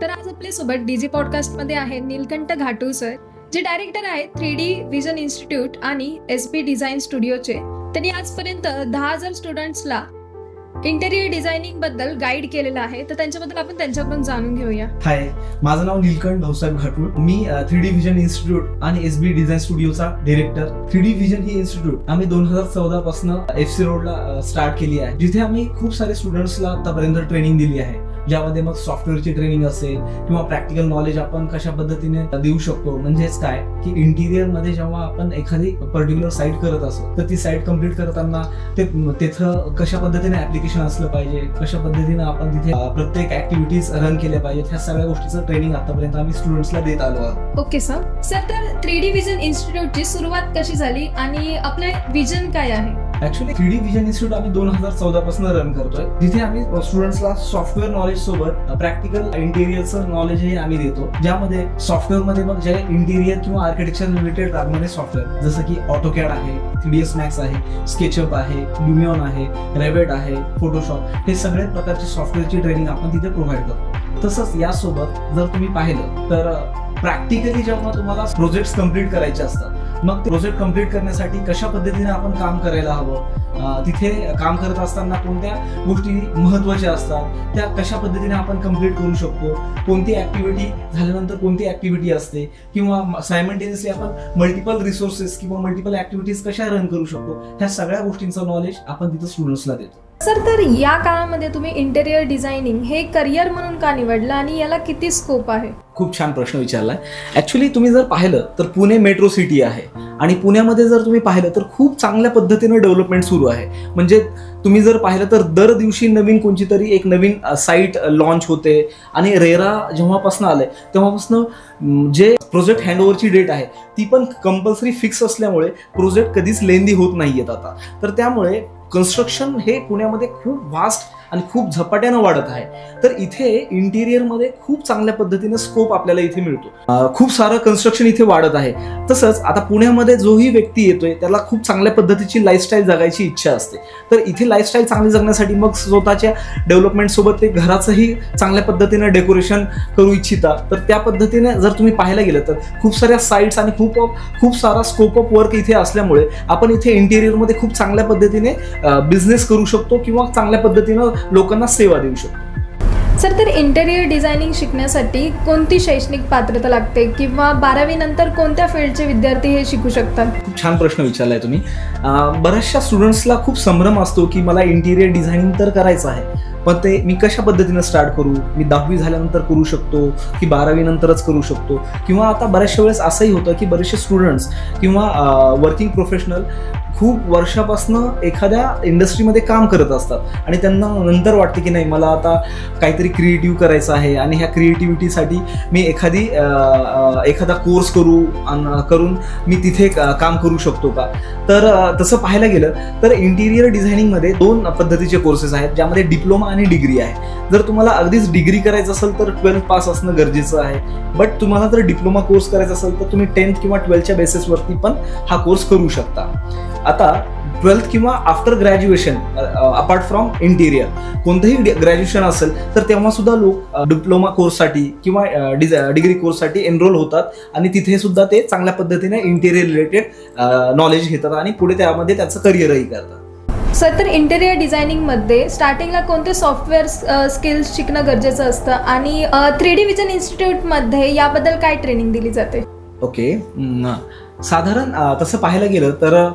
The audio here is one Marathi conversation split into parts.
तर आज आपल्यासोबत डीजी पॉडकास्टमध्ये आहे नीलकंठ घाटू सर, जे डायरेक्टर आहेत 3D विजन इन्स्टिट्यूट आणि एसबी डिझाईन स्टुडिओचे. त्यांनी आजपर्यंत 10,000 स्टुडंट्सला इंटेरियर डिझायनिंग बद्दल गाईड केलेलं आहे. तर त्यांच्याबद्दल आपण त्यांच्याकडून जाणून घेऊया. हाय, माझं नाव नीलकंठ भाऊसाहेब घाटू. मी 3D विजन इन्स्टिट्यूट आणि एसबी डिझाईन स्टुडिओचा डायरेक्टर. 3D विजन ही इन्स्टिट्यूट आम्ही 2014 पासून FC रोडला स्टार्ट केली आहे, जिथे आम्ही खूप सारे स्टुडंट्सला आतापर्यंत ट्रेनिंग दिली आहे, ज्यामध्ये मग सॉफ्टवेअरची ट्रेनिंग असेल किंवा प्रॅक्टिकल नॉलेज आपण कशा पद्धतीने देऊ शकतो. म्हणजेच काय की इंटिरियर मध्ये जेव्हा आपण एखादी पर्टिक्युलर साईट करत असतो तर ती साईट कम्प्लीट करताना तिथं कशा पद्धतीने ऍप्लिकेशन असलं पाहिजे, कशा पद्धतीने आपण तिथे प्रत्येक ऍक्टिव्हिटीज रन केल्या पाहिजेत, ह्या सगळ्या गोष्टीचं ट्रेनिंग आतापर्यंत आम्ही स्टुडंट्सला देत आलो आहोत. Okay sir. तर 3D विजन इन्स्टिट्यूटची सुरुवात कशी झाली आणि आपलं विजन काय आहे? ऍक्च्युअली 3D विजन इन्स्टिट्यूट आम्ही 2014 पासून रन करतोय, जिथे आम्ही स्टुडंट्सला सॉफ्टवेअर नॉलेज सोबत प्रॅक्टिकल इंटेरियरचं नॉलेज हे आम्ही देतो, ज्यामध्ये सॉफ्टवेअर मध्ये मग जे इंटेरियर किंवा आर्किटेक्चर रिलेटेड लागणारे सॉफ्टवेअर जसं की ऑटोकॅड आहे, 3ds मॅक्स आहे, स्केचअप आहे, ल्युमियन आहे, रेव्हिट आहे, फोटोशॉप, हे सगळे प्रकारची सॉफ्टवेअरची ट्रेनिंग आपण तिथे प्रोव्हाइड करतो. तसंच यासोबत जर तुम्ही पाहिलं तर प्रॅक्टिकली जेव्हा तुम्हाला प्रोजेक्ट कम्प्लीट करायचे असतात, मग ते प्रोजेक्ट कम्प्लीट करण्यासाठी कशा पद्धतीने आपण काम करायला हवं, तिथे काम करत असताना कोणत्या गोष्टी महत्त्वाच्या असतात, त्या कशा पद्धतीने आपण कम्प्लीट करू शकतो, कोणती ऍक्टिव्हिटी झाल्यानंतर कोणती ऍक्टिव्हिटी असते, किंवा सायमल्टेनियसली आपण मल्टिपल रिसोर्सेस किंवा मल्टिपल ऍक्टिव्हिटीज कशा रन करू शकतो, ह्या सगळ्या गोष्टींचं नॉलेज आपण तिथं स्टुडंट्सला देतो. सर, तर या काळामध्ये तुम्ही इंटेरियर डिझायनिंग हे करिअर म्हणून का निवडलं आणि याला किती स्कोप आहे? खूप छान प्रश्न विचारलाय. ऍक्च्युली तुम्ही जर पाहिलं तर पुणे मेट्रो सिटी आहे आणि पुण्यामध्ये जर तुम्ही पाहिलं तर खूप चांगल्या पद्धतीनं डेव्हलपमेंट सुरू आहे. म्हणजे तुम्ही जर पाहिलं तर दर दिवशी नवीन कोणती तरी एक नवीन साईट लॉन्च होते आणि रेरा जेव्हापासून आलंय तेव्हापासून जे प्रोजेक्ट हँडओव्हरची डेट आहे ती पण कंपल्सरी फिक्स असल्यामुळे प्रोजेक्ट कधीच लेंदी होत नाहीयेत आता. तर त्यामुळे कन्स्ट्रक्शन हे पुण्यामध्ये खूप वास्ट आणि खूप झपाट्यानं वाढत आहे. तर इथे इंटिरियरमध्ये खूप चांगल्या पद्धतीने स्कोप आपल्याला इथे मिळतो. खूप सारं कन्स्ट्रक्शन इथे वाढत आहे. तसंच आता पुण्यामध्ये जोही व्यक्ती येतोय त्याला खूप चांगल्या पद्धतीची लाईफस्टाईल जगायची इच्छा असते. तर इथे लाईफस्टाईल चांगली जगण्यासाठी मग स्वतःच्या डेव्हलपमेंट सोबत ते घराचंही चांगल्या पद्धतीने डेकोरेशन करू इच्छिता. तर त्या पद्धतीने जर तुम्ही पाहायला गेलं तर खूप साऱ्या साईट्स आणि खूप सारा स्कोप ऑफ वर्क इथे असल्यामुळे आपण इथे इंटिरियरमध्ये खूप चांगल्या पद्धतीने बिझनेस करू शकतो किंवा चांगल्या पद्धतीनं लोकांना सेवा देऊ शकतो. सर, तर इंटेरियर डिझायनिंग शिकण्यासाठी कोणती शैक्षणिक पात्रता लागते किंवा 12वी नंतर कोणत्या फील्डचे विद्यार्थी हे शिकू शकतात? खूप छान प्रश्न विचारलाय तुम्ही. बऱ्याचशा स्टुडंट्सला खूप संभ्रम असतो की मला इंटेरियर डिझायनिंग तर करायचं आहे, पण ते मी कशा पद्धतीने स्टार्ट करू, मी 10वी झाल्यानंतर करू शकतो की 12वी नंतरच करू शकतो, किंवा आता बऱ्याचशा वेळेस असंही होतं की बरेचसे स्टुडंट्स किंवा वर्किंग प्रोफेशनल खूप वर्षापासून एखाद्या इंडस्ट्रीमध्ये काम करत असतात आणि त्यांना नंतर वाटते की नाही मला आता काहीतरी क्रिएटिव्ह करायचं आहे आणि ह्या क्रिएटिव्हिटीसाठी मी एखादा कोर्स करून मी तिथे काम करू शकतो का. तर तसं पाहायला गेलं तर इंटिरियर डिझायनिंगमध्ये 2 पद्धतीचे कोर्सेस आहेत, ज्यामध्ये डिप्लोमा आणि डिग्री आहे. जर तुम्हाला अगदीच डिग्री करायचं असेल तर 12th पास असणं गरजेचं आहे, बट तुम्हाला जर डिप्लोमा कोर्स करायचा असेल तर तुम्ही 10th किंवा 12th बेसिसवरती पण हा कोर्स करू शकता. आता 12th किंवा after graduation apart from interior कोणतंही ग्रॅज्युएशन असेल तर तेव्हा सुद्धा लोक डिप्लोमा कोर्ससाठी किंवा डिग्री कोर्ससाठी एनरोल होतात आणि तिथे सुद्धा ते चांगल्या पद्धतीने इंटिरियर रिलेटेड नॉलेज घेतात आणि पुढे त्यामध्ये त्याचं करिअरही करतात. सर, तर इंटेरियर डिझायनिंगमध्ये स्टार्टिंगला कोणते सॉफ्टवेअर स्किल्स शिकणं गरजेचं असतं आणि 3D विजन इन्स्टिट्यूटमध्ये याबद्दल काय ट्रेनिंग दिली जाते? ओके, साधारण तसं पाहायला गेलं तर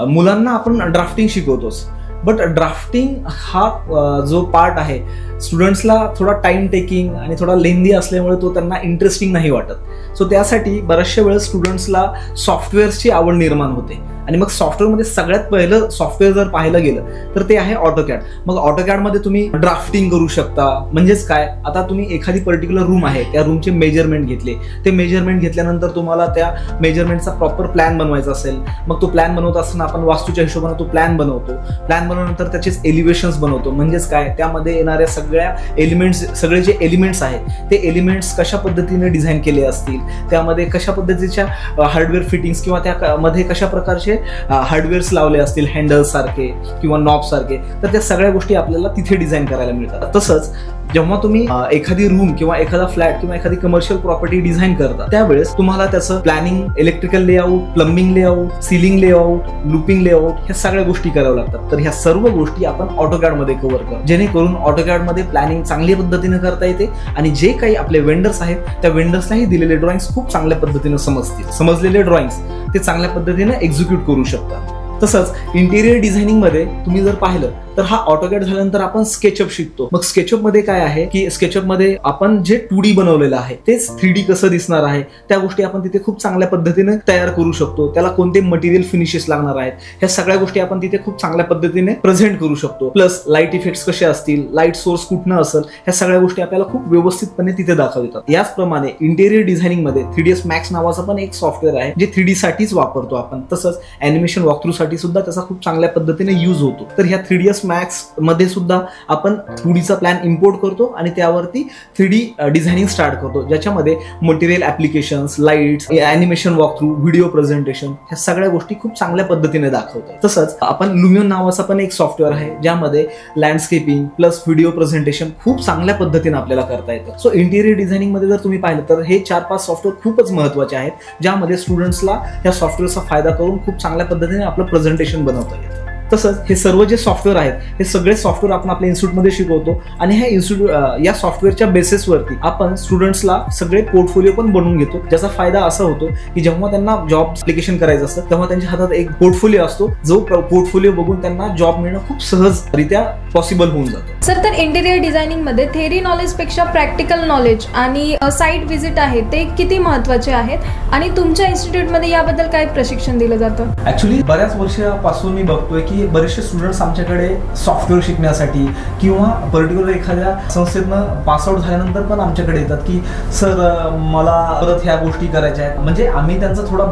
मुलांना आपण ड्राफ्टिंग शिकवतोच, बट ड्राफ्टिंग हा जो पार्ट आहे स्टुडंट्सला थोडा टाइम टेकिंग आणि थोडा लेंदी असल्यामुळे तो त्यांना इंटरेस्टिंग नाही वाटत. सो त्यासाठी बऱ्याचशा वेळेस स्टुडंट्सला सॉफ्टवेअरची आवड निर्माण होते आणि मग सॉफ्टवेअरमध्ये सगळ्यात पहिलं सॉफ्टवेअर जर पाहायला गेलं तर ते आहे ऑटोकॅड. मग ऑटोकॅडमध्ये तुम्ही ड्राफ्टिंग करू शकता. म्हणजेच काय, आता तुम्ही एखादी पर्टिक्युलर रूम आहे, त्या रूमचे मेजरमेंट घेतले, ते मेजरमेंट घेतल्यानंतर तुम्हाला त्या मेजरमेंटचा प्रॉपर प्लॅन बनवायचा असेल, मग तो प्लॅन बनवत असताना आपण वास्तूच्या हिशोबाने तो प्लॅन बनवतो. प्लॅन बनवल्यानंतर त्याचेच एलिव्हेशन्स बनवतो. म्हणजेच काय, त्यामध्ये येणाऱ्या सगळ्या एलिमेंट्स, सगळे जे एलिमेंट्स आहेत ते एलिमेंट्स कशा पद्धतीने डिझाईन केले असतील, त्यामध्ये कशा पद्धतीच्या हार्डवेअर फिटिंग्स किंवा त्यामध्ये कशा प्रकारचे हार्डवेअर्स लावले असतील, हँडल्स सारखे किंवा नॉब सारखे, तर त्या सगळ्या गोष्टी आपल्याला तिथे डिझाईन करायला मिळतात. तसंच जेव्हा तुम्ही एखादी रूम किंवा एखादा फ्लॅट किंवा एखादी कमर्शियल प्रॉपर्टी डिझाईन करता त्यावेळेस तुम्हाला त्याचं planning, electrical layout, plumbing layout, ceiling layout, looping layout ह्या सगळ्या गोष्टी कराव्या लागतात. तर ह्या सर्व गोष्टी आपण AutoCAD मध्ये कव्हर करतो, जेणेकरून AutoCAD मध्ये प्लॅनिंग चांगल्या पद्धतीने करता येते आणि जे काही आपले वेंडर्स आहेत त्या वेंडर्सलाही दिलेले ड्रॉइंग्स खूप चांगल्या पद्धतीने समजतील. समजलेले ड्रॉइंग्स ते चांगल्या पद्धतीने एक्झिक्यूट करू शकतात. तसंच इंटिरियर डिझायनिंग मध्ये तुम्ही जर पाहिलं तर हा AutoCAD झाल्यानंतर आपण स्केचअप शिकतो. मग स्केचअप मध्ये काय आहे की स्केचअप मध्ये आपण जे 2D बनवलेलं आहे तेच 3D कसं दिसणार आहे त्या गोष्टी आपण तिथे खूप चांगल्या पद्धतीने तयार करू शकतो. त्याला कोणते मटेरियल फिनिशेस लागणार आहेत ह्या सगळ्या गोष्टी आपण तिथे खूप चांगल्या पद्धतीने प्रेझेंट करू शकतो. प्लस लाईट इफेक्ट्स कसे असतील, लाईट सोर्स कुठनं असेल, ह्या सगळ्या गोष्टी आपल्याला खूप व्यवस्थितपणे तिथे दाखवतात. याचप्रमाणे इंटिरियर डिझायनिंग मध्ये 3ds Max नावाचं पण एक सॉफ्टवेअर आहे जे 3D साठीच वापरतो आपण. तसंच अॅनिमेशन वॉकथ्रू साठी सुद्धा त्याचा खूप चांगल्या पद्धतीने यूज होतो. तर ह्या 3ds Max मध्ये सुद्धा आपण 2Dचा प्लॅन इम्पोर्ट करतो आणि त्यावरती 3D डिझायनिंग स्टार्ट करतो, ज्याच्यामध्ये material applications, lights, animation walkthrough, video presentation ह्या सगळ्या गोष्टी खूप चांगल्या पद्धतीने दाखवतात. तसंच आपण लुमिओन नावाचा पण एक सॉफ्टवेअर आहे ज्यामध्ये लँडस्केपिंग प्लस व्हिडिओ प्रेझेंटेशन खूप चांगल्या पद्धतीने आपल्याला करता येतं. सो इंटिरियर डिझायनिंग मध्ये जर तुम्ही पाहिलं तर हे 4-5 सॉफ्टवेअर खूपच महत्त्वाचे आहेत, ज्यामध्ये स्टुडंट्सला या सॉफ्टवेअरचा फायदा करून खूप चांगल्या पद्धतीने आपलं प्रेझेंटेशन बनवता येतं. तसंच हे सर्व जे सॉफ्टवेअर आहेत हे सगळे सॉफ्टवेअर आपण आपल्या इन्स्टिट्यूटमध्ये शिकवतो आणि ह्या इन्स्टिट्यूट या सॉफ्टवेअरच्या बेसिसवरती आपण स्टुडंट्सला सगळे पोर्टफोलिओ पण बनवून घेतो, ज्याचा फायदा असा होतो की जेव्हा त्यांना जॉब ऍप्लिकेशन करायचं असतं तेव्हा त्यांच्या हातात एक पोर्टफोलिओ असतो, जो पोर्टफोलिओ बघून त्यांना जॉब मिळणं खूप सहजरित्या पॉसिबल होऊन जातं. सर, तर इंटिरियर डिझायनिंग मध्ये थेअरी नॉलेज पेक्षा प्रॅक्टिकल नॉलेज आणि साईट व्हिजिट आहे ते किती महत्त्वाचे आहेत आणि तुमच्या इन्स्टिट्यूटमध्ये याबद्दल काय प्रशिक्षण दिलं जातं? ऍक्च्युली बऱ्याच वर्षापासून मी बघतोय की बरेचसे स्टुडंट्स आमच्याकडे सॉफ्टवेअर शिकण्यासाठी किंवा पर्टिक्युलर एखाद्या संस्थेतनं पासआउट झाल्यानंतर पण आमच्याकडे येतात की सर मला परत ह्या गोष्टी करायच्या आहेत. म्हणजे आम्ही त्यांचा थोडा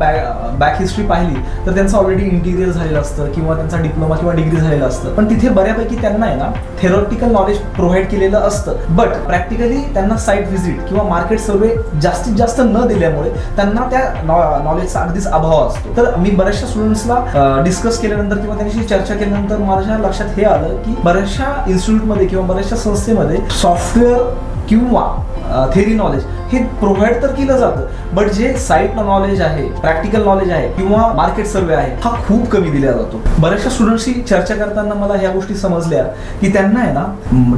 बॅक हिस्ट्री पाहिली तर त्यांचं ऑलरेडी इंटिरियर झालेलं असतं किंवा त्यांचा डिप्लोमा किंवा डिग्री झालेला असतं, पण तिथे बऱ्यापैकी त्यांना आहे ना थेरॉटिकल नॉलेज प्रोव्हाइड केलेलं असतं, बट प्रॅक्टिकली त्यांना साईट व्हिजिट किंवा मार्केट सर्वे जास्तीत जास्त न दिल्यामुळे त्यांना त्या नॉलेजचा अगदीच अभाव असतो. तर मी बऱ्याचशा स्टुडंट्सला डिस्कस केल्यानंतर किंवा त्यांच्याशी चर्चा केल्यानंतर माझ्या लक्षात हे आलं की बऱ्याचशा इन्स्टिट्यूटमध्ये किंवा बऱ्याचशा संस्थेमध्ये सॉफ्टवेअर किंवा थेरी नॉलेज हे प्रोव्हाइड तर केलं जातं, बट जे साईट नॉलेज आहे, प्रॅक्टिकल नॉलेज आहे किंवा मार्केट सर्वे आहे हा खूप कमी दिला जातो. बऱ्याचशा स्टुडंट्सशी चर्चा करताना मला ह्या गोष्टी समजल्या की त्यांना आहे ना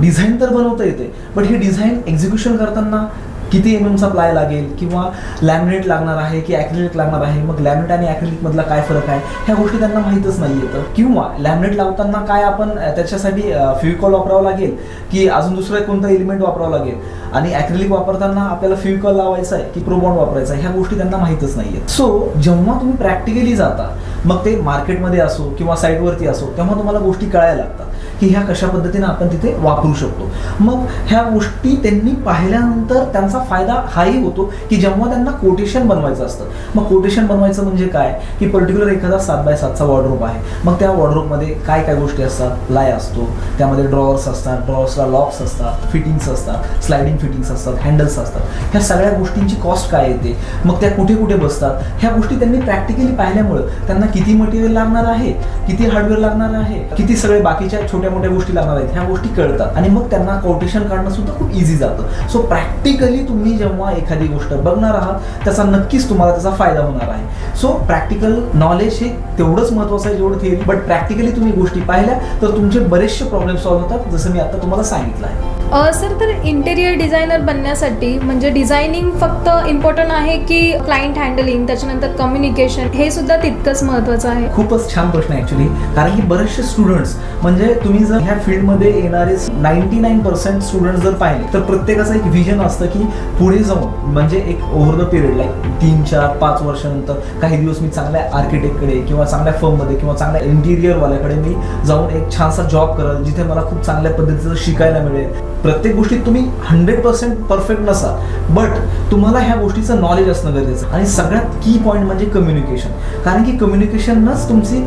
डिझाईन तर बनवता येते, बट हे डिझाईन एक्झिक्युशन करताना किती MM चा प्लाय लागेल किंवा लॅमिनेट लागणार आहे की ॲक्रिलिक लागणार आहे, मग लॅमिनेट आणि ॲक्रिलिक मधला काय फरक आहे ह्या गोष्टी त्यांना माहीतच नाही येतं. किंवा लॅमिनेट लावताना काय आपण त्याच्यासाठी फेविकॉल वापरावं लागेल की अजून दुसरं कोणतं एलिमेंट वापरावं लागेल, आणि ॲक्रिलिक वापरताना आपल्याला फेविकॉल लावायचं आहे की प्रोबॉन्ड वापरायचा आहे ह्या गोष्टी त्यांना माहीतच नाही आहेत. सो जेव्हा तुम्ही प्रॅक्टिकली जाता, मग ते मार्केटमध्ये असो किंवा साईटवरती असो, तेव्हा तुम्हाला गोष्टी कळायला लागतात की ह्या कशा पद्धतीने आपण तिथे वापरू शकतो. मग ह्या गोष्टी त्यांनी पाहिल्यानंतर त्यांचा फायदा हाही होतो की जेव्हा त्यांना कोटेशन बनवायचं असतं, मग कोटेशन बनवायचं म्हणजे काय की पर्टिक्युलर एखादा 7x7चा वॉर्डरोब आहे, मग त्या वॉर्डरोबमध्ये काय काय गोष्टी असतात, प्लाय असतो, त्यामध्ये ड्रॉवर्स असतात, ड्रॉवर्सला लॉक्स असतात, फिटिंग्स असतात, स्लायडिंग फिटिंग्स असतात, हँडल्स असतात, ह्या सगळ्या गोष्टींची कॉस्ट काय येते, मग त्या कुठे कुठे बसतात, ह्या गोष्टी त्यांनी प्रॅक्टिकली पाहिल्यामुळे त्यांना किती मटेरियल लागणार आहे, किती हार्डवेअर लागणार आहे, किती सगळे बाकीच्या छोट्या मोठ्या गोष्टी लागणार आहेत ह्या गोष्टी कळतात आणि मग त्यांना कोटेशन काढणं सुद्धा खूप इझी जातं. सो प्रॅक्टिकली तुम्ही जेव्हा एखादी गोष्ट बघणार आहात त्याचा नक्कीच तुम्हाला त्याचा फायदा होणार आहे. सो प्रॅक्टिकल नॉलेज हे तेवढंच महत्त्वाचं आहे जेवढं थिअरी, बट प्रॅक्टिकली तुम्ही गोष्टी पाहिल्या तर तुमचे बरेचसे प्रॉब्लेम सॉल्व्ह होतात, जसं मी आता तुम्हाला सांगितलं आहे. सर, तर इंटेरियर डिझायनर बनण्यासाठी म्हणजे डिझायनिंग फक्त इम्पॉर्टंट आहे की क्लायंट हँडलिंग, त्याच्यानंतर कम्युनिकेशन हे सुद्धा तितकंच महत्त्वाचं आहे? खूपच छान प्रश्न आहे ऍक्च्युली, कारण की बरेचसे स्टुडंट्स म्हणजे तुम्ही जर ह्या फील्डमध्ये येणारे 99% स्टुडंट्स जर पाहिले तर प्रत्येकाचं एक विजन असतं की पुढे जाऊन म्हणजे एक ओव्हर द पिरियड लाईक 3-4-5 वर्षानंतर काही दिवस मी चांगल्या आर्किटेक्टकडे किंवा चांगल्या फर्ममध्ये किंवा चांगल्या इंटिरियरवाल्याकडे मी जाऊन एक छानसा जॉब करेल जिथे मला खूप चांगल्या पद्धतीचं शिकायला मिळेल. प्रत्येक गोष्टीत तुम्ही 100% परफेक्ट नसाल, बट तुम्हाला ह्या गोष्टीचं नॉलेज असणं गरजेचं. आणि सगळ्यात की पॉईंट म्हणजे कम्युनिकेशन, कारण की कम्युनिकेशनच तुमची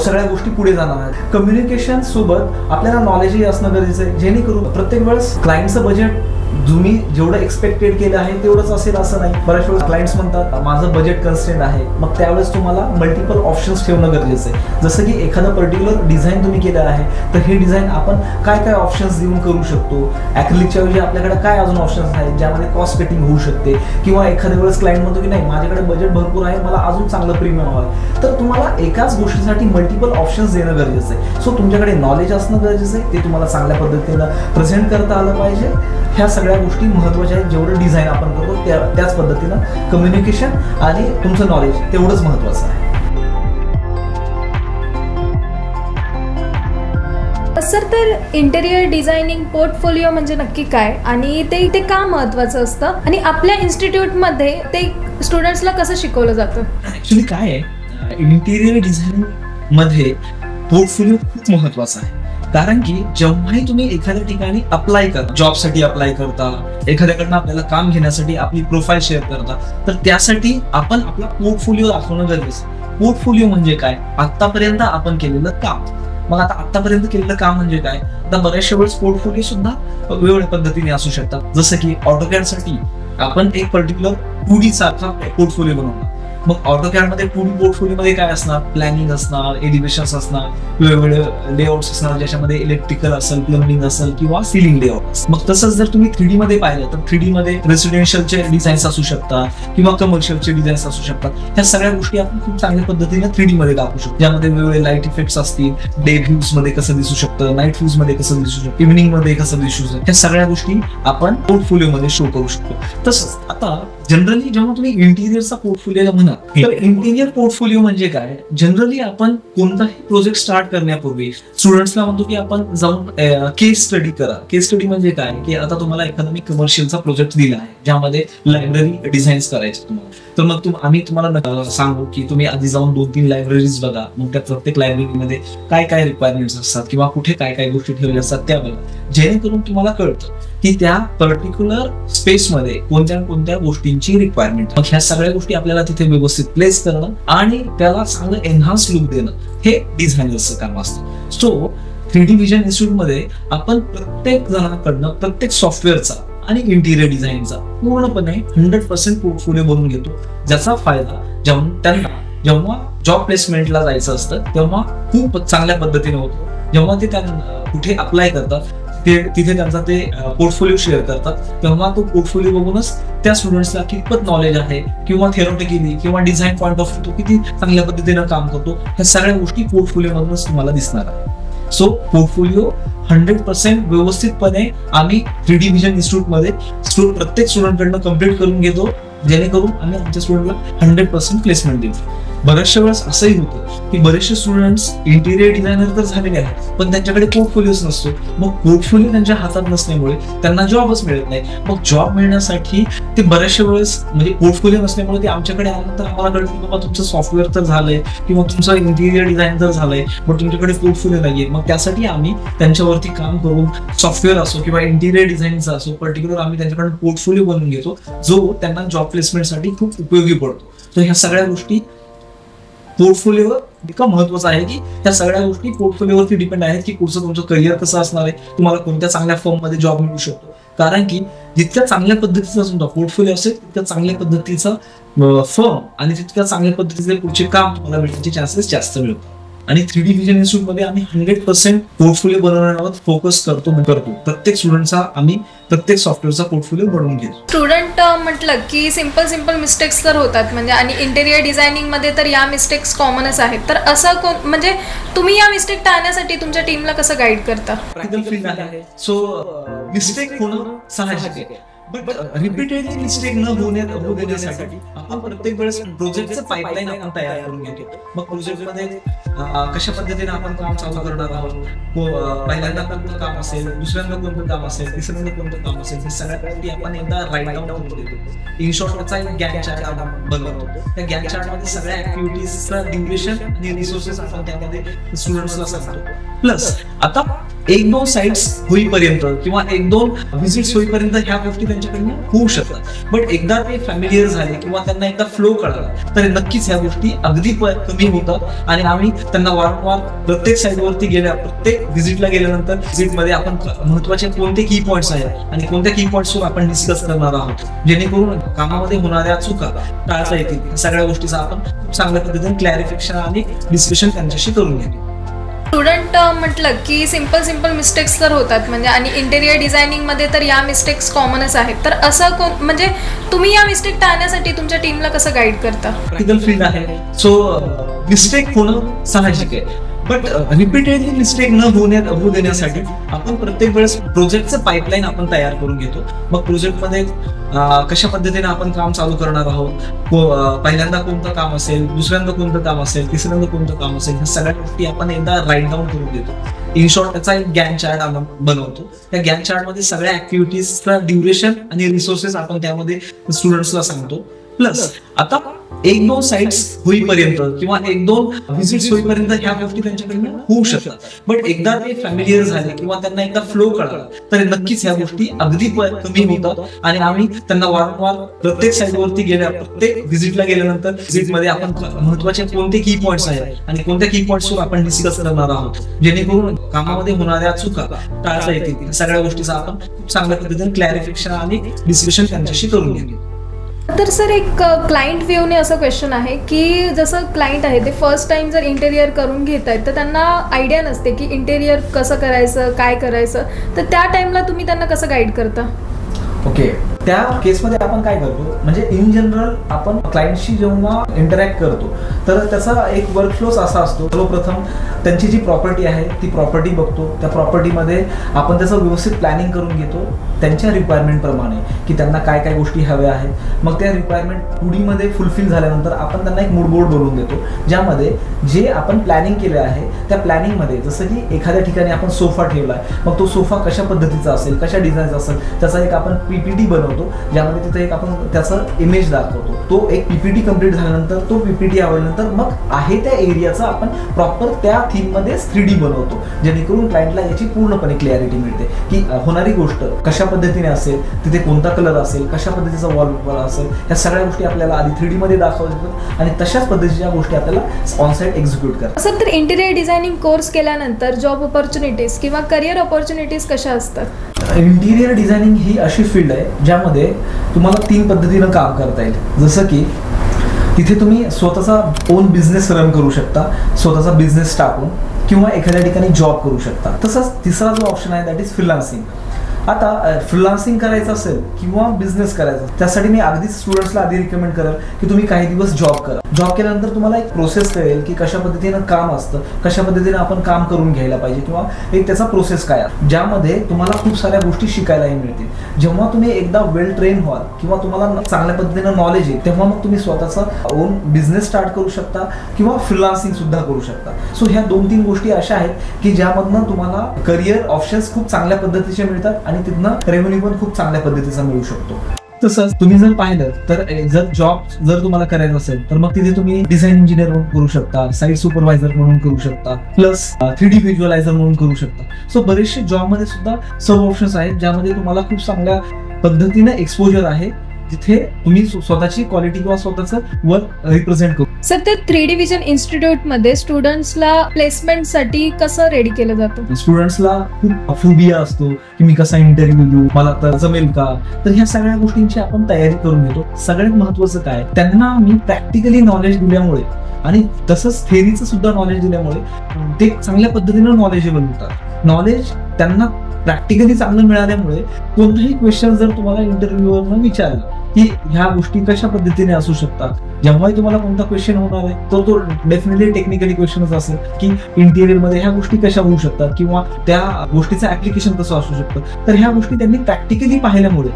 सगळ्या गोष्टी पुढे जाणार आहेत. कम्युनिकेशन सोबत आपल्याला नॉलेजही असणं गरजेचं आहे, जेणेकरून प्रत्येक वेळेस क्लायंटचं बजेट तुम्ही जेवढं एक्सपेक्टेड केलं आहे तेवढंच असेल असं नाही. बऱ्याच वेळेस क्लायंट्स म्हणतात माझं बजेट कन्स्ट्रेंट आहे, मग त्यावेळेस तुम्हाला मल्टिपल ऑप्शन्स ठेवणं गरजेचं आहे. जसं की एखादं पर्टिक्युलर डिझाईन तुम्ही केलं आहे, तर हे डिझाईन आपण काय काय ऑप्शन्स देऊन करू शकतो. ॲक्रिलिकच्या ऐवजी आपल्याकडे काय अजून ऑप्शन्स आहेत ज्यामध्ये कॉस्ट कटिंग होऊ शकते. किंवा एखाद्या वेळेस क्लायंट म्हणतो की नाही माझ्याकडे बजेट भरपूर आहे, मला अजून चांगलं प्रीमियम हवं आहे, तर तुम्हाला एकाच गोष्टीसाठी मल्टिपल ऑप्शन्स देणं गरजेचं आहे. सो तुमच्याकडे नॉलेज असणं गरजेचं आहे, ते तुम्हाला चांगल्या पद्धतीनं प्रेझेंट करता आलं पाहिजे. ह्या सगळ्या गोष्टी महत्त्वाच्या आहेत. जेवढं डिझाईन आपण करतो त्याच पद्धतीनं कम्युनिकेशन आणि तुमचं नॉलेज तेवढंच महत्त्वाचं आहे. सर, तर इंटेरियर डिझायनिंग पोर्टफोलिओ म्हणजे नक्की काय आणि ते का महत्त्वाचं असतं आणि आपल्या इन्स्टिट्यूटमध्ये ते स्टुडंट्सला कसं शिकवलं जातं? ऍक्च्युली काय आहे, इंटिरियर डिझायनिंग मध्ये पोर्टफोलिओ खूप महत्त्वाचा आहे. कारण की जेव्हाही तुम्ही एखाद्या ठिकाणी अप्लाय करता, जॉबसाठी अप्लाय करता, एखाद्याकडनं आपल्याला काम घेण्यासाठी आपली प्रोफाईल शेअर करता, तर त्यासाठी आपण आपला पोर्टफोलिओ दाखवणं गरजेचं आहे. पोर्टफोलिओ म्हणजे काय? आतापर्यंत आपण केलेलं काम. मग आता आतापर्यंत केलेलं काम म्हणजे काय? आता बऱ्याचशा वेळेस पोर्टफोलिओ सुद्धा वेगवेगळ्या पद्धतीने असू शकतात. जसं की AutoCAD साठी आपण एक पर्टिक्युलर 2D सारखा पोर्टफोलिओ बनवणार. मग AutoCAD मध्ये 2D पोर्टफोलिओ मध्ये काय असणार? प्लॅनिंग असणार, एलिव्हेशन्स असणार, वेगवेगळे लेआउट्स असणार, ज्याच्यामध्ये इलेक्ट्रिकल असेल, प्लंबिंग असेल किंवा सिलिंग लेआउट. मग तसंच जर तुम्ही 3D मध्ये पाहिलं तर 3D मध्ये रेसिडेन्शियलचे डिझाईन्स असू शकतात किंवा कमर्शियलचे डिझाईन्स असू शकतात. ह्या सगळ्या गोष्टी आपण खूप चांगल्या पद्धतीने 3D मध्ये दाखवू शकतो, ज्यामध्ये वेगवेगळे लाईट इफेक्ट्स असतील, डे व्ह्यूज मध्ये कसं दिसू शकतं, नाईट व्ह्यूज मध्ये कसं दिसू शकतं, इव्हिनिंग मध्ये कसं दिसू शकतं, ह्या सगळ्या गोष्टी आपण पोर्टफोलिओ मध्ये शो करू शकतो. तसंच आता जनरली जेव्हा तुम्ही इंटिरियरचा पोर्टफोलिओ म्हणा, तर इंटिरियर पोर्टफोलिओ म्हणजे काय? जनरली आपण कोणताही प्रोजेक्ट स्टार्ट करण्यापूर्वी स्टुडंट्सला म्हणतो की आपण जाऊन केस स्टडी करा. केस स्टडी म्हणजे काय? की आता तुम्हाला एखादा मी कमर्शियलचा प्रोजेक्ट दिला आहे ज्यामध्ये लायब्ररी डिझाईन्स करायचे तुम्हाला, तर मग आम्ही तुम्हाला सांगू की तुम्ही आधी जाऊन 2-3 लायब्ररीज बघा. मग त्या प्रत्येक लायब्ररीमध्ये काय काय रिक्वायरमेंट्स असतात किंवा कुठे काय काय गोष्टी ठेवलेल्या असतात त्या बघा, जेणेकरून तुम्हाला कळतं की त्या पर्टिक्युलर स्पेसमध्ये कोणत्या कोणत्या गोष्टींची रिक्वायरमेंट. मग ह्या सगळ्या गोष्टी आपल्याला तिथे व्यवस्थित प्लेस करणं आणि त्याला चांगलं एनहान्स लुक देणं हे डिझायनर्सचं काम असतं. सो 3D व्हिजन इन्स्टिट्यूटमध्ये आपण प्रत्येक जणांकडनं प्रत्येक सॉफ्टवेअरचा आणि इंटिरियर डिझाईनचा पूर्णपणे 100% पोर्टफोलिओ बनवून घेतो, ज्याचा फायदा जेव्हा जॉब प्लेसमेंटला जायचं असतं तेव्हा खूप चांगल्या पद्धतीने होतो. जेव्हा ते कुठे अप्लाय करतात तिथे त्यांचा ते पोर्टफोलिओ शेअर करतात, तेव्हा तो पोर्टफोलिओ बघूनच त्या स्टुडंट्सला कितपत नॉलेज आहे किंवा थेरोटिकली किंवा डिझाईन पॉईंट ऑफ व्ह्यू किती चांगल्या पद्धतीनं काम करतो, ह्या सगळ्या गोष्टी पोर्टफोलिओ मधूनच तुम्हाला दिसणार आहे. सो पोर्टफोलिओ 100% व्यवस्थितपणे आम्ही 3D व्हिजन इन्स्टिट्यूटमध्ये प्रत्येक स्टुडंटकडनं कम्प्लीट करून घेतो, जेणेकरून आम्ही आमच्या स्टुडंटला 100% प्लेसमेंट देतो. बऱ्याचशा वेळेस असंही होतं की बरेचसे स्टुडंट्स इंटिरियर डिझायनर तर झालेले आहेत पण त्यांच्याकडे पोर्टफोलिओच नसतो. मग पोर्टफोलिओ त्यांच्या हातात नसल्यामुळे त्यांना जॉबच मिळत नाही. मग जॉब मिळण्यासाठी ते बऱ्याचशा वेळेस म्हणजे पोर्टफोलिओ नसल्यामुळे ते आमच्याकडे आल्यानंतर आम्हाला कळतं की बाबा तुमचं सॉफ्टवेअर तर झालंय किंवा तुमचं इंटिरियर डिझाईन तर झालंय, पण तुमच्याकडे पोर्टफोलिओ नाहीये. मग त्यासाठी आम्ही त्यांच्यावरती काम करून सॉफ्टवेअर असो किंवा इंटिरियर डिझाईनचा असो पर्टिक्युलर आम्ही त्यांच्याकडे पोर्टफोलिओ बनवून घेतो, जो त्यांना जॉब प्लेसमेंटसाठी खूप उपयोगी पडतो. तर ह्या सगळ्या गोष्टी पोर्टफोलिओ इतका महत्वाचा आहे की त्या सगळ्या गोष्टी पोर्टफोलिओवरती डिपेंड आहेत की पुढचं तुमचं करिअर कसं असणार आहे, तुम्हाला कोणत्या चांगल्या फर्म मध्ये जॉब मिळू शकतो. कारण की जितक्या चांगल्या पद्धतीचा तुमचा पोर्टफोलिओ असेल तितक्या चांगल्या पद्धतीचा फर्म आणि तितक्या चांगल्या पद्धतीचे पुढचे काम तुम्हाला मिळण्याचे चान्सेस जास्त मिळतात. आणि 3D व्हिजन इन्स्टिट्यूटमध्ये आम्ही 100% पोर्टफोलिओ बनवण्यावर फोकस करतो. प्रत्येक स्टुडंटचा आम्ही प्रत्येक सॉफ्टवेअरचा पोर्टफोलिओ बनवून घेतो. स्टुडंट म्हटलं की सिंपल मिस्टेक्स तर होतात म्हणजे, आणि इंटेरियर डिझायनिंग मध्ये तर या मिस्टेक्स कॉमनच आहेत. तर असं म्हणजे तुम्ही या मिस्टेक टाळण्यासाठी तुमच्या टीमला कसं गाईड करता? प्रॅक्टिकल फील्ड आहे, सो मिस्टेक होणं साहजिक आहे. बट रिपीटेडली मिस्टेक न होऊ देण्यासाठी आपण प्रत्येक वेळेस प्रोजेक्टचं पाईपलाईन आपण तयार करून घेतो. मग प्रोजेक्टमध्ये कशा पद्धतीने आपण काम चालू करणार आहोत, पहिल्यांदा कोणतं काम असेल, दुसऱ्यांदा कोणतं काम असेल, तिसऱ्यांदा कोणतं काम असेल, हे सगळ्या गोष्टी आपण एकदा राईट डाऊन करून देतो. इन शॉर्ट त्याचा एक गॅन चार्ट आपण बनवतो. त्या गॅन चार्टमध्ये सगळ्या ऍक्टिव्हिटीजचा ड्युरेशन आणि रिसोर्सेस आपण त्यामध्ये स्टुडंट्सला सांगतो. प्लस आता एक दोन साइट्स होईपर्यंत किंवा एक दोन व्हिजिट्स होईपर्यंत ह्या गोष्टी त्यांच्याकडनं होऊ शकतात. बट एकदा ते फॅमिलियर झाले किंवा त्यांना एकदा फ्लो कळला तर नक्कीच ह्या गोष्टी अगदी कमी होतात. आणि आम्ही त्यांना वारंवार प्रत्येक साईटवरती गेल्या, प्रत्येक व्हिजिटला गेल्यानंतर व्हिजिटमध्ये आपण महत्वाचे कोणते की पॉईंट्स आहेत आणि कोणत्या की पॉईंट्सवर आपण डिस्कस करणार आहोत, जेणेकरून कामामध्ये होणाऱ्या चुका टाळता येतील. सगळ्या गोष्टीचा आपण खूप चांगल्या पद्धतीने क्लॅरिफिकेशन आणि डिस्कशन त्यांच्याशी करून घेतो. स्टुडंट म्हटलं की सिंपल मिस्टेक्स तर होतात, म्हणजे आणि इंटेरियर डिझायनिंगमध्ये तर या मिस्टेक्स कॉमनच आहेत. तर असं म्हणजे तुम्ही या मिस्टेक टाळण्यासाठी तुमच्या टीमला कसं गाईड करता? प्रॅक्टिकल फील्ड आहे, सो मिस्टेक होणं साहजिक आहे. बट रिपीटेडली मिस्टेक न होऊ देण्यासाठी आपण प्रत्येक वेळेस प्रोजेक्टचं पाईपलाईन आपण तयार करून घेतो. मग प्रोजेक्टमध्ये कशा पद्धतीने आपण काम चालू करणार आहोत, पहिल्यांदा कोणतं काम असेल, दुसऱ्यांदा कोणतं काम असेल, तिसऱ्यांदा कोणतं काम असेल, ह्या सगळ्या गोष्टी आपण एकदा राईट डाऊन करून देतो. इन शॉर्ट त्याचा एक गॅन चार्ट आपण बनवतो. त्या गॅन चार्टमध्ये सगळ्या ऍक्टिव्हिटीजचा ड्युरेशन आणि रिसोर्सेस आपण त्यामध्ये स्टुडंट्सला सांगतो. प्लस आता एक दोन साइट्स होईपर्यंत किंवा एक दोन व्हिजिट्स होईपर्यंत ह्या गोष्टी त्यांच्याकडनं होऊ शकतात. बट एकदा ते फॅमिलियर झाले किंवा त्यांना एकदा फ्लो कळला तर नक्कीच ह्या गोष्टी अगदी कमी होतात. आणि आम्ही त्यांना वारंवार प्रत्येक साईटवरती गेल्या, प्रत्येक व्हिजिटला गेल्यानंतर व्हिजिटमध्ये आपण महत्वाचे कोणते की पॉईंट्स आहेत आणि कोणत्या की पॉईंट्सवर आपण डिस्कस करणार आहोत, जेणेकरून कामामध्ये होणाऱ्या चुका टाळता येतील. सगळ्या गोष्टीचा आपण खूप चांगल्या पद्धतीने क्लॅरिफिकेशन आणि डिस्कशन त्यांच्याशी करून घेतो. तर सर एक क्लायंट व्ह्यूने असं क्वेश्चन आहे की जसं क्लायंट आहे ते फर्स्ट टाइम जर इंटेरियर करून घेत आहेत तर त्यांना आयडिया नसते की इंटेरियर कसं करायचं, काय करायचं, तर त्या टाइमला तुम्ही त्यांना कसं गाईड करता? ओके, त्या केसमध्ये आपण काय करतो, म्हणजे इन जनरल आपण क्लायंटशी जेव्हा इंटरॅक्ट करतो तर त्याचा एक वर्कफ्लोच असा असतो. सर्वप्रथम त्यांची जी प्रॉपर्टी आहे ती प्रॉपर्टी बघतो. त्या प्रॉपर्टीमध्ये आपण त्याचं व्यवस्थित प्लॅनिंग करून घेतो त्यांच्या रिक्वायरमेंटप्रमाणे की त्यांना काय काय गोष्टी हव्या आहेत. मग त्या रिक्वायरमेंट 2D मध्ये फुलफिल झाल्यानंतर आपण त्यांना एक मूड बोर्ड बनवून देतो, ज्यामध्ये जे आपण प्लॅनिंग केलं आहे त्या प्लॅनिंगमध्ये, जसं की एखाद्या ठिकाणी आपण सोफा ठेवला आहे, मग तो सोफा कशा पद्धतीचा असेल, कशा डिझाईनचा असेल, त्याचा एक आपण PPT बनवतो, ज्यामध्ये तिथे एक आपण त्याचं इमेज दाखवतो. तो एक PPT कम्प्लीट झाल्यानंतर तो PPT आवडल्यानंतर मग आहे त्या एरियाचा आपण प्रॉपर त्या थीम मध्ये 3D बनवतो, जेणेकरून क्लायंटला याची पूर्णपणे क्लॅरिटी मिळते की होणारी गोष्ट कशा पद्धतीने असेल, तिथे कोणता कलर असेल, कशा पद्धतीचा वॉलपेपर असेल, ह्या सगळ्या गोष्टी आपल्याला आधी 3D मध्ये दाखवल्या जातात आणि तशाच पद्धतीच्या गोष्टी आपल्याला ऑन साइट एक्झिक्यूट करतात. सर, तर इंटेरियर डिझायनिंग कोर्स केल्यानंतर जॉब ऑपॉर्च्युनिटीज किंवा करिअर ऑपॉर्च्युनिटीज कशा असतात? इंटिरियर डिझायनिंग ही अशी फील्ड आहे ज्यामध्ये तुम्हाला 3 पद्धतीनं काम करता येईल. जसं की तिथे तुम्ही स्वतःचा ओन बिझनेस रन करू शकता, स्वतःचा बिझनेस टाकून, किंवा एखाद्या ठिकाणी जॉब करू शकता. तसंच तिसरा जो ऑप्शन आहे दॅट इज फ्रीलान्सिंग. आता फ्रीलान्सिंग करायचं असेल किंवा बिझनेस करायचा, त्यासाठी मी अगदीच स्टुडंट्सला आधी रिकमेंड करेल की तुम्ही काही दिवस जॉब करा. जॉब केल्यानंतर तुम्हाला एक प्रोसेस कळेल की कशा पद्धतीनं काम असतं, कशा पद्धतीने आपण काम करून घ्यायला पाहिजे, किंवा एक त्याचा प्रोसेस काय आहे, ज्यामध्ये तुम्हाला खूप साऱ्या गोष्टी शिकायलाही मिळतील. जेव्हा तुम्ही एकदा वेल ट्रेन व्हाल किंवा तुम्हाला चांगल्या पद्धतीनं नॉलेज येईल, तेव्हा मग तुम्ही स्वतःचा ओन बिझनेस स्टार्ट करू शकता किंवा फ्रीलान्सिंग सुद्धा करू शकता. सो ह्या 2-3 गोष्टी अशा आहेत की ज्यामधनं तुम्हाला करिअर ऑप्शन्स खूप चांगल्या पद्धतीचे मिळतात आणि तिथनं रेव्हेन्यू पण खूप चांगल्या पद्धतीचा मिळू शकतो. तसंच तुम्ही जर पाहिलं तर जर तुम्हाला करायचं असेल तर मग तिथे तुम्ही डिझाईन इंजिनियर म्हणून करू शकता, साईट सुपरवायझर म्हणून करू शकता, प्लस 3D व्हिज्युअलायझर म्हणून करू शकता. सो बरेचसे जॉबमध्ये सुद्धा सर्व ऑप्शन्स आहेत ज्यामध्ये तुम्हाला खूप चांगल्या पद्धतीने एक्सपोजर आहे, जिथे तुम्ही स्वतःची क्वालिटी किंवा स्वतःचं वर्क रिप्रेझेंट करू. सर, ते 3D व्हिजन इन्स्टिट्यूटमध्ये स्टुडंट्सला प्लेसमेंटसाठी कसं रेडी केलं जातं? स्टुडंट्सला खूप फोबिया असतो की मी कसा इंटरव्ह्यू देऊ, मला तर जमेल का, तर ह्या सगळ्या गोष्टींची आपण तयारी करून घेतो. सगळ्यात महत्वाचं काय, त्यांना मी प्रॅक्टिकली नॉलेज दिल्यामुळे आणि तसंच थेअरीचं सुद्धा नॉलेज दिल्यामुळे ते चांगल्या पद्धतीनं नॉलेजेबल होतात. नॉलेज त्यांना प्रॅक्टिकली चांगलं मिळाल्यामुळे कोणताही क्वेश्चन जर तुम्हाला इंटरव्ह्यूवरनं विचारलं की ह्या गोष्टी कशा पद्धतीने असू शकतात, जेव्हाही तुम्हाला कोणता क्वेश्चन होणार आहे तर तो डेफिनेटली टेक्निकली क्वेश्चनच असेल की इंटिरियर मध्ये ह्या गोष्टी कशा होऊ शकतात किंवा त्या गोष्टीचं ऍप्लिकेशन कसं असू शकतं. तर ह्या गोष्टी त्यांनी प्रॅक्टिकली पाहिल्यामुळे,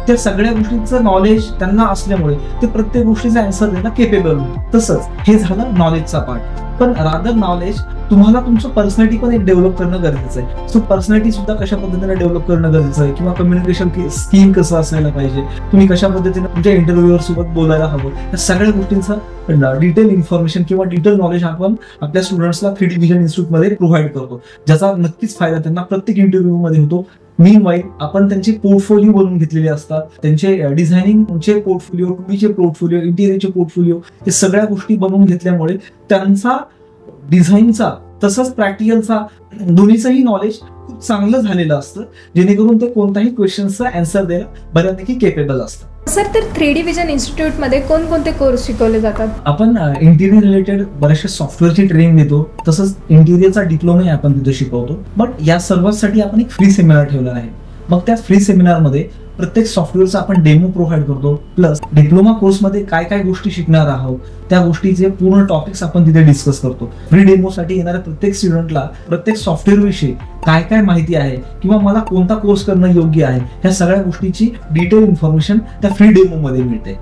त्या सगळ्या गोष्टींचं नॉलेज त्यांना असल्यामुळे ते प्रत्येक गोष्टीचा आन्सर देणं केपेबल होतं. तसंच हे झालं नॉलेजचा पार्ट. पण रादर नॉलेज तुम्हाला तुमचं पर्सनॅलिटी पण एक डेव्हलप करणं गरजेचं आहे. सो पर्सनॅलिटी सुद्धा कशा पद्धतीने डेव्हलप करणं गरजेचं आहे, किंवा कम्युनिकेशन स्किल कसं असायला पाहिजे, तुम्ही कशा पद्धतीने तुमच्या इंटरव्ह्यूअर सोबत बोलायला हवं, या सगळ्या गोष्टींचा डिटेल इन्फॉर्मेशन किंवा डिटेल नॉलेज आपण आपल्या स्टुडंट्सला 3D व्हिजन इन्स्टिट्यूटमध्ये प्रोव्हाइड करतो, ज्याचा नक्कीच फायदा त्यांना प्रत्येक इंटरव्ह्यू मध्ये होतो. मीनवाईल आपण त्यांचे पोर्टफोलिओ बनवून घेतलेले असतात, त्यांचे डिझायनिंगचे पोर्टफोलिओ, 2Dचे पोर्टफोलिओ, इंटिरियरचे पोर्टफोलिओ, हे सगळ्या गोष्टी बनवून घेतल्यामुळे त्यांचा डिझाईनचा तसंच प्रॅक्टिकलचा दोन्हीचंही नॉलेज खूप चांगलं झालेलं असतं, जेणेकरून ते कोणत्याही क्वेश्चनचा आन्सर द्यायला बऱ्यापैकी केपेबल असतं. सर, तर 3D व्हिजन इन्स्टिट्यूटमध्ये कोणकोणते कोर्स शिकवले जातात? आपण इंटिरियर रिलेटेड बऱ्याचशा सॉफ्टवेअरची ट्रेनिंग देतो, तसंच इंटिरियरचा डिप्लोमा आपण तिथे शिकवतो. बट या सर्वांसाठी आपण एक फ्री सेमिनार ठेवला आहे. मग त्या फ्री सेमिनारमध्ये प्रत्येक सॉफ्टवेअरचा आपण डेमो प्रोव्हाइड करतो, प्लस डिप्लोमा कोर्समध्ये काय काय गोष्टी शिकणार आहोत त्या गोष्टीचे पूर्ण टॉपिक्स आपण तिथे डिस्कस करतो. फ्री डेमोसाठी येणाऱ्या प्रत्येक स्टुडंटला प्रत्येक सॉफ्टवेअर विषयी काय काय माहिती आहे किंवा मला कोणता कोर्स करणं योग्य आहे, ह्या सगळ्या गोष्टीची डिटेल इन्फॉर्मेशन त्या फ्री डेमो मध्ये मिळते.